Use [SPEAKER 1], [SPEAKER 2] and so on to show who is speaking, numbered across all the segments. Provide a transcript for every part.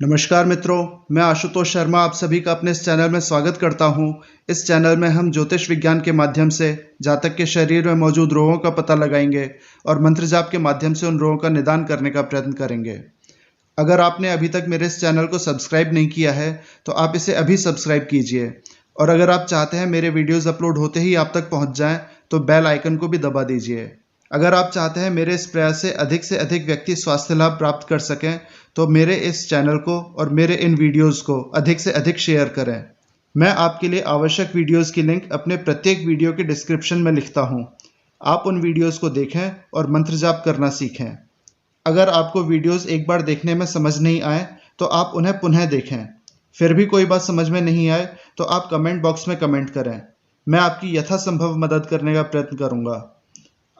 [SPEAKER 1] नमस्कार मित्रों, मैं आशुतोष शर्मा आप सभी का अपने इस चैनल में स्वागत करता हूं। इस चैनल में हम ज्योतिष विज्ञान के माध्यम से जातक के शरीर में मौजूद रोगों का पता लगाएंगे और मंत्र जाप के माध्यम से उन रोगों का निदान करने का प्रयत्न करेंगे। अगर आपने अभी तक मेरे इस चैनल को सब्सक्राइब नहीं किया है तो आप इसे अभी सब्सक्राइब कीजिए, और अगर आप चाहते हैं मेरे वीडियोज़ अपलोड होते ही आप तक पहुँच जाएँ तो बेल आइकन को भी दबा दीजिए। अगर आप चाहते हैं मेरे इस प्रयास से अधिक व्यक्ति स्वास्थ्य लाभ प्राप्त कर सकें तो मेरे इस चैनल को और मेरे इन वीडियोस को अधिक से अधिक शेयर करें। मैं आपके लिए आवश्यक वीडियोस की लिंक अपने प्रत्येक वीडियो के डिस्क्रिप्शन में लिखता हूं। आप उन वीडियोस को देखें और मंत्र जाप करना सीखें। अगर आपको वीडियोस एक बार देखने में समझ नहीं आए तो आप उन्हें पुनः देखें। फिर भी कोई बात समझ में नहीं आए तो आप कमेंट बॉक्स में कमेंट करें। मैं आपकी यथासंभव मदद करने का प्रयत्न करूंगा।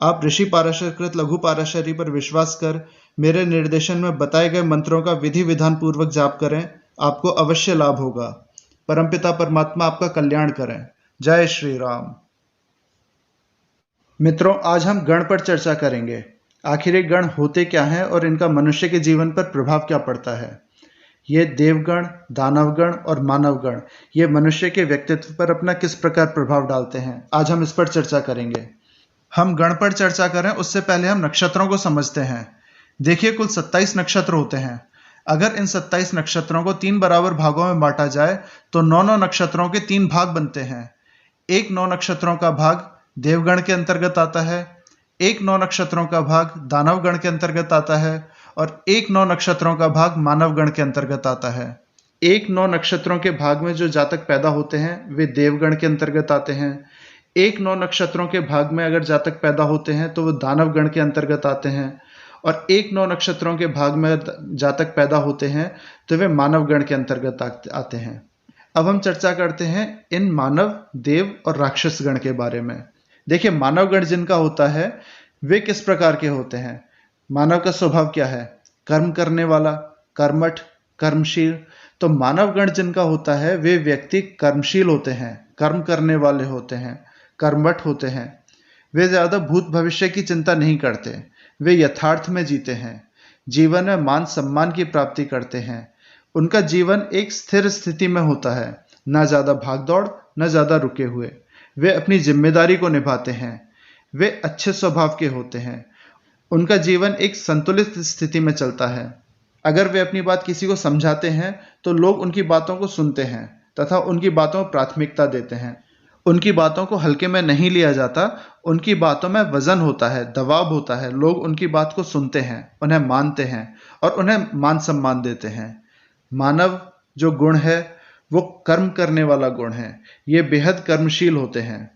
[SPEAKER 1] आप ऋषि पाराशरकृत लघु पाराशरी पर विश्वास कर मेरे निर्देशन में बताए गए मंत्रों का विधि विधान पूर्वक जाप करें, आपको अवश्य लाभ होगा। परमपिता परमात्मा आपका कल्याण करें। जय श्री राम। मित्रों, आज हम गण पर चर्चा करेंगे। आखिर ये गण होते क्या हैं और इनका मनुष्य के जीवन पर प्रभाव क्या पड़ता है। ये देवगण, दानवगण और मानवगण ये मनुष्य के व्यक्तित्व पर अपना किस प्रकार प्रभाव डालते हैं, आज हम इस पर चर्चा करेंगे। हम गण पर चर्चा करें उससे पहले हम नक्षत्रों को समझते हैं। देखिए, कुल 27 नक्षत्र होते हैं। अगर इन 27 नक्षत्रों को 3 बराबर भागों में बांटा जाए तो 9 नक्षत्रों के 3 भाग बनते हैं। एक 9 नक्षत्रों का भाग देवगण के अंतर्गत आता है, एक 9 नक्षत्रों का भाग दानवगण के अंतर्गत आता है और एक 9 नक्षत्रों का भाग मानवगण के अंतर्गत आता है। एक 9 नक्षत्रों के भाग में जो जातक पैदा होते हैं वे देवगण के अंतर्गत आते हैं। एक 9 नक्षत्रों के भाग में अगर जातक पैदा होते हैं तो वो दानव गण के अंतर्गत आते हैं, और एक 9 नक्षत्रों के भाग में जातक पैदा होते हैं तो वे मानव गण के अंतर्गत आते हैं। अब हम चर्चा करते हैं इन मानव, देव और राक्षस गण के बारे में। देखिए, मानव गण जिनका होता है वे किस प्रकार के होते हैं। मानव का स्वभाव क्या है? कर्म करने वाला, कर्मठ, कर्मशील। तो मानव गण जिनका होता है वे व्यक्ति कर्मशील होते हैं, कर्म करने वाले होते हैं, कर्मठ होते हैं। वे ज्यादा भूत भविष्य की चिंता नहीं करते, वे यथार्थ में जीते हैं, जीवन में मान सम्मान की प्राप्ति करते हैं। उनका जीवन एक स्थिर स्थिति में होता है, ना ज्यादा भागदौड़ न ज्यादा रुके हुए। वे अपनी जिम्मेदारी को निभाते हैं, वे अच्छे स्वभाव के होते हैं। उनका जीवन एक संतुलित स्थिति में चलता है। अगर वे अपनी बात किसी को समझाते हैं तो लोग उनकी बातों को सुनते हैं तथा उनकी बातों को प्राथमिकता देते हैं। उनकी बातों को हल्के में नहीं लिया जाता, उनकी बातों में वजन होता है, दबाव होता है। लोग उनकी बात को सुनते हैं, उन्हें मानते हैं और उन्हें मान सम्मान देते हैं। मानव जो गुण है वो कर्म करने वाला गुण है, ये बेहद कर्मशील होते हैं।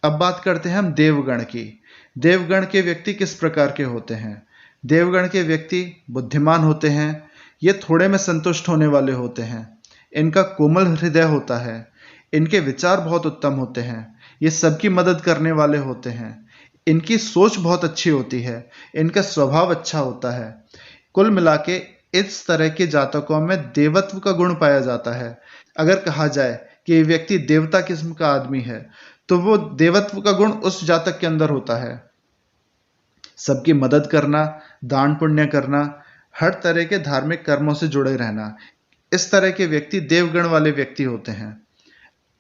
[SPEAKER 1] अब बात करते हैं हम देवगण की। देवगण के व्यक्ति किस प्रकार के होते हैं? देवगण के व्यक्ति बुद्धिमान होते हैं, ये थोड़े में संतुष्ट होने वाले होते हैं, इनका कोमल हृदय होता है, इनके विचार बहुत उत्तम होते हैं, ये सबकी मदद करने वाले होते हैं, इनकी सोच बहुत अच्छी होती है, इनका स्वभाव अच्छा होता है। कुल मिला के इस तरह के जातकों में देवत्व का गुण पाया जाता है। अगर कहा जाए कि ये व्यक्ति देवता किस्म का आदमी है तो वो देवत्व का गुण उस जातक के अंदर होता है। सबकी मदद करना, दान पुण्य करना, हर तरह के धार्मिक कर्मों से जुड़े रहना, इस तरह के व्यक्ति देवगण वाले व्यक्ति होते हैं।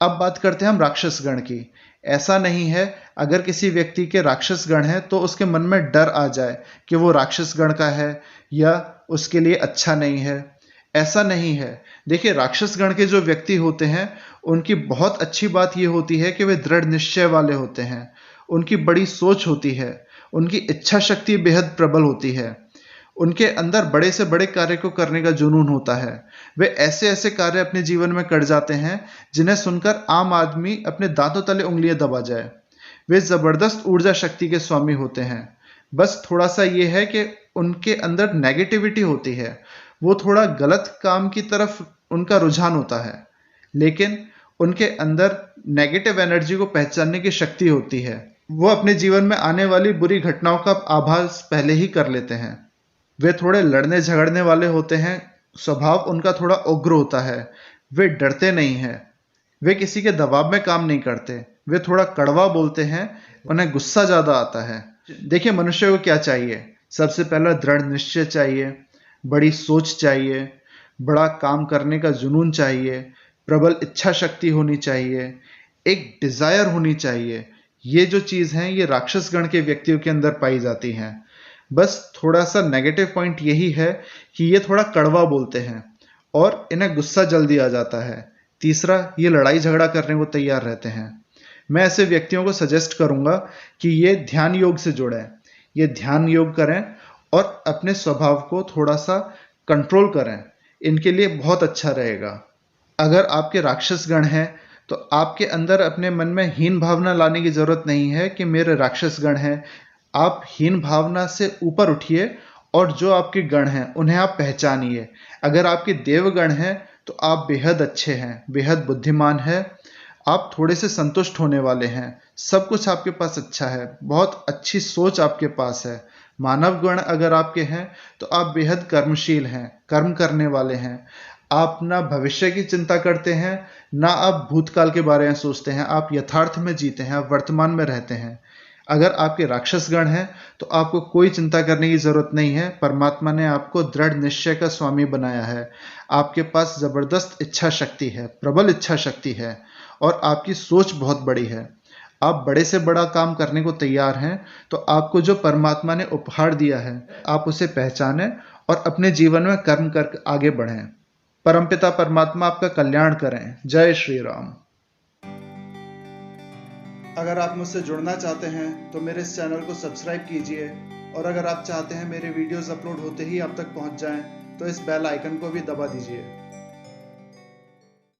[SPEAKER 1] अब बात करते हैं हम राक्षस गण की। ऐसा नहीं है अगर किसी व्यक्ति के राक्षस गण है तो उसके मन में डर आ जाए कि वो राक्षस गण का है या उसके लिए अच्छा नहीं है, ऐसा नहीं है। देखिए, राक्षस गण के जो व्यक्ति होते हैं उनकी बहुत अच्छी बात ये होती है कि वे दृढ़ निश्चय वाले होते हैं, उनकी बड़ी सोच होती है, उनकी इच्छा शक्ति बेहद प्रबल होती है, उनके अंदर बड़े से बड़े कार्य को करने का जुनून होता है। वे ऐसे ऐसे कार्य अपने जीवन में कर जाते हैं जिन्हें सुनकर आम आदमी अपने दांतों तले उंगलियां दबा जाए। वे जबरदस्त ऊर्जा शक्ति के स्वामी होते हैं। बस थोड़ा सा ये है कि उनके अंदर नेगेटिविटी होती है, वो थोड़ा गलत काम की तरफ उनका रुझान होता है, लेकिन उनके अंदर नेगेटिव एनर्जी को पहचानने की शक्ति होती है। वो अपने जीवन में आने वाली बुरी घटनाओं का आभास पहले ही कर लेते हैं। वे थोड़े लड़ने झगड़ने वाले होते हैं, स्वभाव उनका थोड़ा उग्र होता है, वे डरते नहीं हैं, वे किसी के दबाव में काम नहीं करते, वे थोड़ा कड़वा बोलते हैं, उन्हें गुस्सा ज्यादा आता है। देखिए, मनुष्य को क्या चाहिए? सबसे पहला दृढ़ निश्चय चाहिए, बड़ी सोच चाहिए, बड़ा काम करने का जुनून चाहिए, प्रबल इच्छा शक्ति होनी चाहिए, एक डिजायर होनी चाहिए। ये जो चीज हैं ये राक्षस गण के व्यक्तियों के अंदर पाई जाती हैं। बस थोड़ा सा नेगेटिव पॉइंट यही है कि ये थोड़ा कड़वा बोलते हैं और इन्हें गुस्सा जल्दी आ जाता है। तीसरा, ये लड़ाई झगड़ा करने को तैयार रहते हैं। मैं ऐसे व्यक्तियों को सजेस्ट करूंगा कि ये ध्यान योग से जुड़ें, ये ध्यान योग करें और अपने स्वभाव को थोड़ा सा कंट्रोल करें। इनके लिए बहुत अच्छा रहेगा। अगर आपके राक्षस गण हैं तो आपके अंदर अपने मन में हीन भावना लाने की जरूरत नहीं है कि मेरे राक्षस गण हैं। आप हीन भावना से ऊपर उठिए और जो आपके गण हैं उन्हें आप पहचानिए। अगर आपके देवगण हैं तो आप बेहद अच्छे हैं, बेहद बुद्धिमान हैं, आप थोड़े से संतुष्ट होने वाले हैं, सब कुछ आपके पास अच्छा है, बहुत अच्छी सोच आपके पास है। मानव गण अगर आपके हैं तो आप बेहद कर्मशील हैं, कर्म करने वाले हैं। आप ना भविष्य की चिंता करते हैं, ना आप भूतकाल के बारे में सोचते हैं, आप यथार्थ में जीते हैं, आप वर्तमान में रहते हैं। अगर आपके राक्षस गण हैं तो आपको कोई चिंता करने की जरूरत नहीं है। परमात्मा ने आपको दृढ़ निश्चय का स्वामी बनाया है। आपके पास जबरदस्त इच्छा शक्ति है, प्रबल इच्छा शक्ति है और आपकी सोच बहुत बड़ी है। आप बड़े से बड़ा काम करने को तैयार हैं। तो आपको जो परमात्मा ने उपहार दिया है आप उसे पहचानें और अपने जीवन में कर्म कर आगे बढ़ें। परमपिता परमात्मा आपका कल्याण करें। जय श्री राम। अगर आप मुझसे जुड़ना चाहते हैं तो मेरे इस चैनल को सब्सक्राइब कीजिए और अगर आप चाहते हैं मेरे वीडियोस अपलोड होते ही आप तक पहुंच जाएं तो इस बेल आइकन को भी दबा दीजिए।